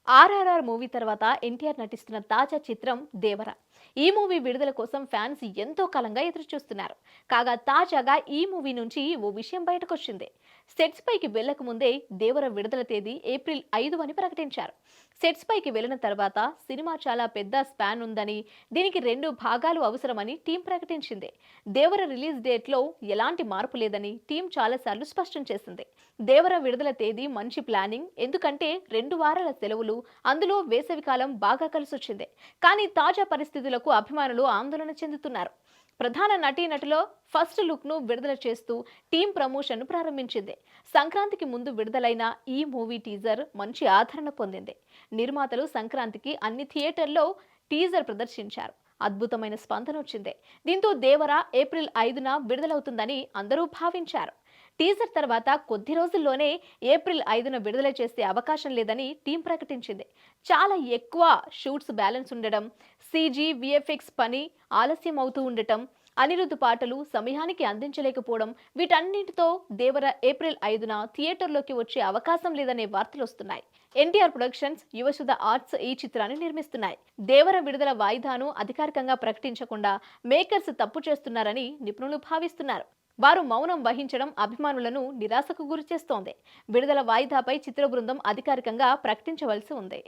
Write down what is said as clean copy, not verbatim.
RRR movie తర్వాత ఎన్టీఆర్ నటిస్తున్న తాజా చిత్రం దేవర. ఈ మూవీ విడుదల కోసం ఫ్యాన్స్ ఎంతో కాలంగా ఎదురు చూస్తున్నారు. కాగా తాజాగా ఈ మూవీ నుంచి ఓ విషయం బయటకొచ్చింది. సెట్స్ పైకి వెళ్లక ముందే దేవర విడుదల తేదీ ఏప్రిల్ 5 అని ప్రకటించారు. సెట్స్ పైకి వెళ్లిన తర్వాత సినిమా చాలా పెద్ద స్పాన్ ఉందని, దీనికి 2 భాగాలు అవసరమని టీం ప్రకటించింది. దేవర రిలీజ్ డేట్ లో ఎలాంటి మార్పు లేదని టీం చాలాసార్లు స్పష్టం చేసింది. దేవర విడుదల తేదీ మంచి ప్లానింగ్, ఎందుకంటే 2 వారాల సెలవులు, అందులో వేసవికాలం బాగా కలిసొచ్చింది. కానీ తాజా పరిస్థితులకు అభిమానులు ఆందోళన చెందుతున్నారు. ప్రధాన నటీనటులో ఫస్ట్ లుక్ ను విడుదల చేస్తూ టీం ప్రమోషన్ ప్రారంభించింది. సంక్రాంతికి ముందు విడుదలైన ఈ మూవీ టీజర్ మంచి ఆదరణ పొందింది. నిర్మాతలు సంక్రాంతికి అన్ని థియేటర్లో టీజర్ ప్రదర్శించారు. అద్భుతమైన స్పందన వచ్చింది. దీంతో దేవర ఏప్రిల్ 5న విడుదలవుతుందని అందరూ భావించారు. టీజర్ తర్వాత కొద్ది రోజుల్లోనే ఏప్రిల్ 5న విడుదల చేసే అవకాశం లేదని టీం ప్రకటించింది. చాలా ఎక్కువ షూట్స్ బ్యాలెన్స్ ఉండడం, సీజీ విఎఫ్ఎక్స్ పని ఆలస్యం అవుతూ ఉండటం, అనిరుద్ధ్ పాటలు సమయానికి అందించలేకపోవడం, వీటన్నింటితో దేవర ఏప్రిల్ 5న థియేటర్లోకి వచ్చే అవకాశం లేదనే వార్తలు వస్తున్నాయి. ఎన్టీఆర్ ప్రొడక్షన్స్, యువసుధ ఆర్ట్స్ ఈ చిత్రాన్ని నిర్మిస్తున్నాయి. దేవర విడుదల వాయిదాను అధికారికంగా ప్రకటించకుండా మేకర్స్ తప్పు చేస్తున్నారని నిపుణులు భావిస్తున్నారు. వారు మౌనం వహించడం అభిమానులను నిరాశకు గురిచేస్తోంది. విడుదల వాయిదాపై చిత్ర బృందం అధికారికంగా ప్రకటించవలసి ఉంది.